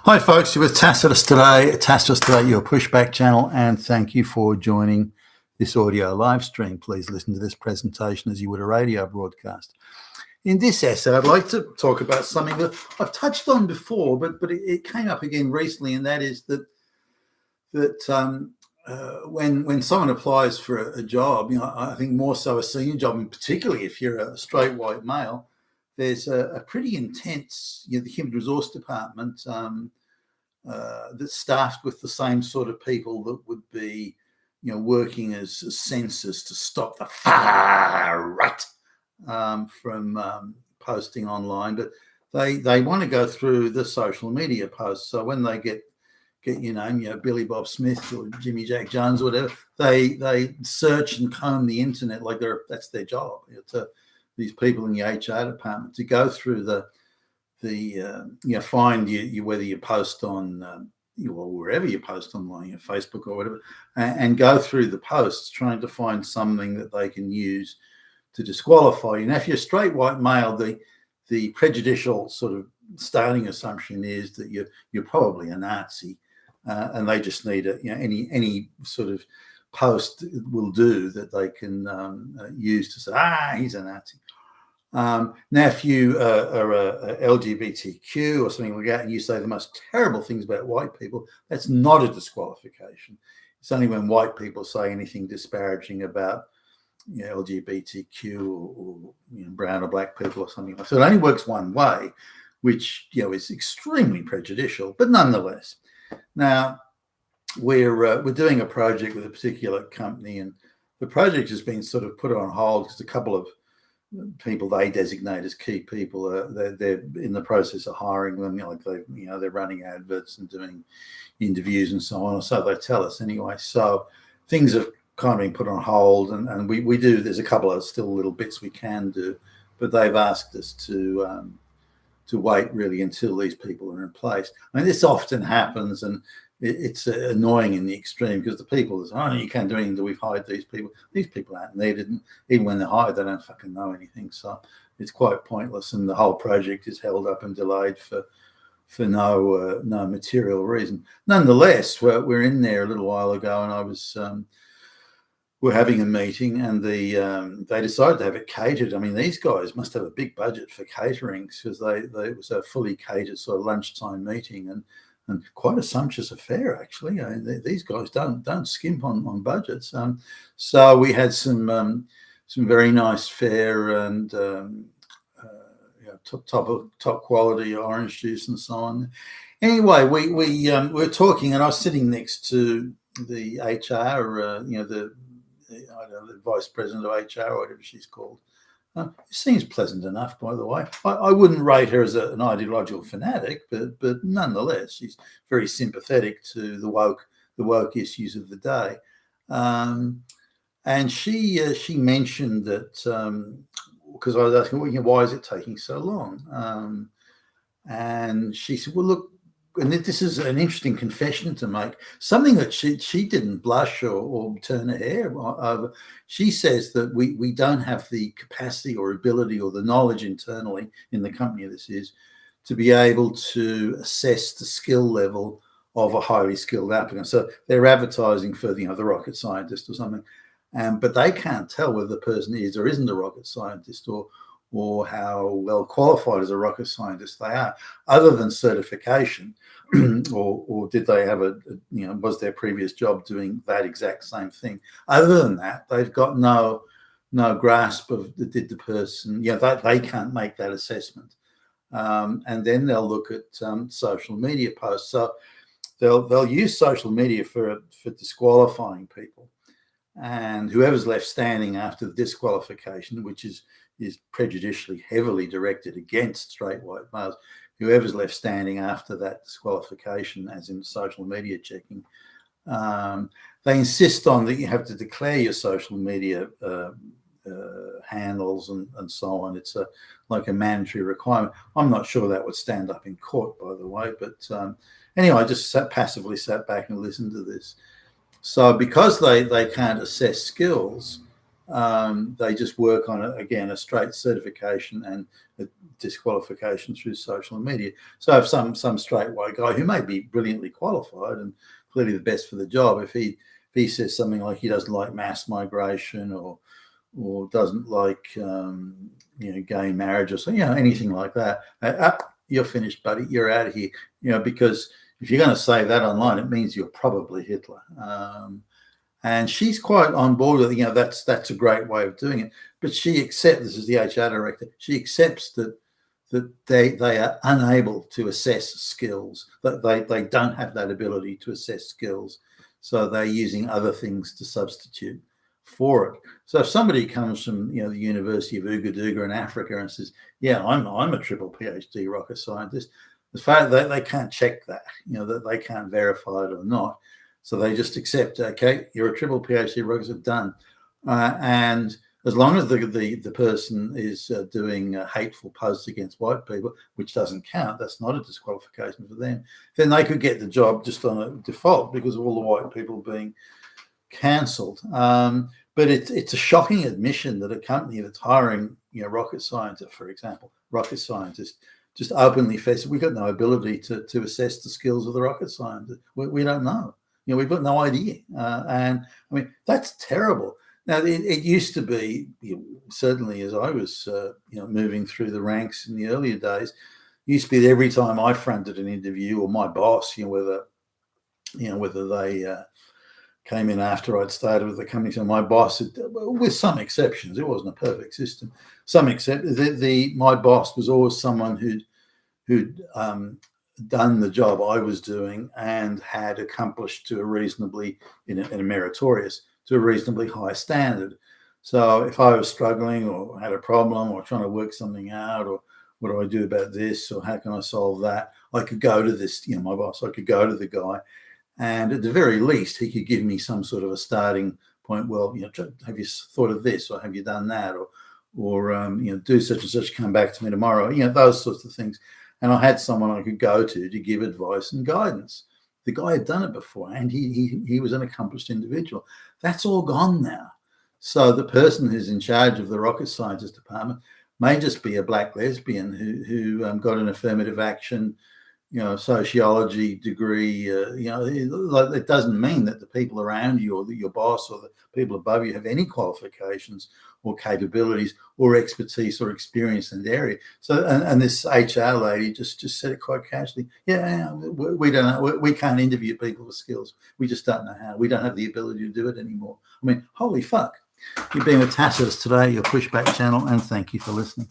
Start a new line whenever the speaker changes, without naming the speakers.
Hi folks, you're with Tacitus today. Tacitus today, your pushback channel, and thank you for joining this audio live stream. Please listen to this presentation as you would a radio broadcast. In this essay, I'd like to talk about something that I've touched on before, but it came up again recently, and that is that when someone applies for a job, I think more so a senior job, and particularly if you're a straight white male, there's a pretty intense, the human resource department that's staffed with the same sort of people that would be, working as censors to stop the far right from posting online. But they want to go through the social media posts. So when they get your name, Billy Bob Smith or Jimmy Jack Jones or whatever, they search and comb the internet like that's their job. These people in the HR department to go through find you whether you post on wherever you post online, Facebook or whatever, and go through the posts trying to find something that they can use to disqualify you. Now, if you're a straight white male, the prejudicial sort of starting assumption is that you're probably a Nazi, and they just need any sort of post will do that they can use to say, he's a Nazi. Now, if you are a LGBTQ or something like that, and you say the most terrible things about white people, that's not a disqualification. It's only when white people say anything disparaging about LGBTQ or brown or black people or something like that. So it only works one way, which is extremely prejudicial. But nonetheless, now we're doing a project with a particular company, and the project has been sort of put on hold because a couple of people they designate as key people they're in the process of hiring them. They're running adverts and doing interviews and so on, or so they tell us anyway. So things have kind of been put on hold, and we do. There's a couple of still little bits we can do, but they've asked us to wait really until these people are in place. I mean, this often happens, and it's annoying in the extreme because the people say, you can't do anything until we've hired these people. These people aren't needed, and even when they're hired, they don't fucking know anything. So it's quite pointless, and the whole project is held up and delayed for no material reason. Nonetheless, we're in there a little while ago, and I was we're having a meeting, and they decided to have it catered. I mean, these guys must have a big budget for catering because it was a fully catered sort of lunchtime meeting, and quite a sumptuous affair, actually. These guys don't skimp on budgets. So we had some very nice fare and top quality orange juice and so on. Anyway, we were talking, and I was sitting next to the HR, the vice president of HR or whatever she's called. It seems pleasant enough, by the way. I wouldn't rate her as an ideological fanatic, but nonetheless, she's very sympathetic to the woke issues of the day. And she mentioned that because I was asking, why is it taking so long? And she said, well, look, and this is an interesting confession to make, something that she didn't blush or turn her hair over. She says that we don't have the capacity or ability or the knowledge internally in the company this is to be able to assess the skill level of a highly skilled applicant. So they're advertising for the rocket scientist or something, but they can't tell whether the person is or isn't a rocket scientist or how well qualified as a rocket scientist they are, other than certification, or did they have was their previous job doing that exact same thing? Other than that, they've got no grasp of did the person, they can't make that assessment. And then they'll look at social media posts. So they'll use social media for disqualifying people, and whoever's left standing after the disqualification, which is prejudicially heavily directed against straight white males, whoever's left standing after that disqualification, as in social media checking, they insist on that you have to declare your social media handles and so on. It's like a mandatory requirement. I'm not sure that would stand up in court, by the way, but anyway, I just passively sat back and listened to this. So because they can't assess skills, They just work on a straight certification and a disqualification through social media. So if some straightway guy who may be brilliantly qualified and clearly the best for the job, if he says something like he doesn't like mass migration or doesn't like gay marriage or something, anything like that, you're finished, buddy. You're out of here. Because if you're going to say that online, it means you're probably Hitler. And she's quite on board with that's a great way of doing it. But she accepts, this is the HR director, she accepts that they are unable to assess skills, that they don't have that ability to assess skills. So they're using other things to substitute for it. So if somebody comes from the University of Ouagadougou in Africa and says, I'm a triple PhD rocket scientist, the fact that they can't check that, that they can't verify it or not. So they just accept, okay, you're a triple PhD rocket scientist, done. And as long as the person is doing hateful posts against white people, which doesn't count, that's not a disqualification for them, then they could get the job just on a default because of all the white people being cancelled. But it's a shocking admission that a company that's hiring rocket scientists, for example, just openly says we've got no ability to assess the skills of the rocket scientist. We don't know. We've got no idea. And I mean, that's terrible. Now, it used to be, certainly as I was, moving through the ranks in the earlier days, it used to be that every time I fronted an interview or my boss, whether they came in after I'd started with the company, so my boss, with some exceptions, it wasn't a perfect system. Some exceptions, my boss was always someone who'd done the job I was doing and had accomplished to a reasonably, in a meritorious, to a reasonably high standard. So if I was struggling or had a problem or trying to work something out, or what do I do about this, or how can I solve that, I could go to this, my boss, I could go to the guy, and at the very least, he could give me some sort of a starting point. Well, have you thought of this, or have you done that, or do such and such, come back to me tomorrow, those sorts of things. And I had someone I could go to give advice and guidance. The guy had done it before, and he was an accomplished individual. That's all gone now. So the person who's in charge of the rocket scientist department may just be a black lesbian who got an affirmative action, sociology degree. It doesn't mean that the people around you or your boss or the people above you have any qualifications or capabilities or expertise or experience in the area. So, and this HR lady just said it quite casually. We don't know. We can't interview people with skills. We just don't know how. We don't have the ability to do it anymore. I mean, holy fuck. You've been with Tacitus today, your Pushback channel, and thank you for listening.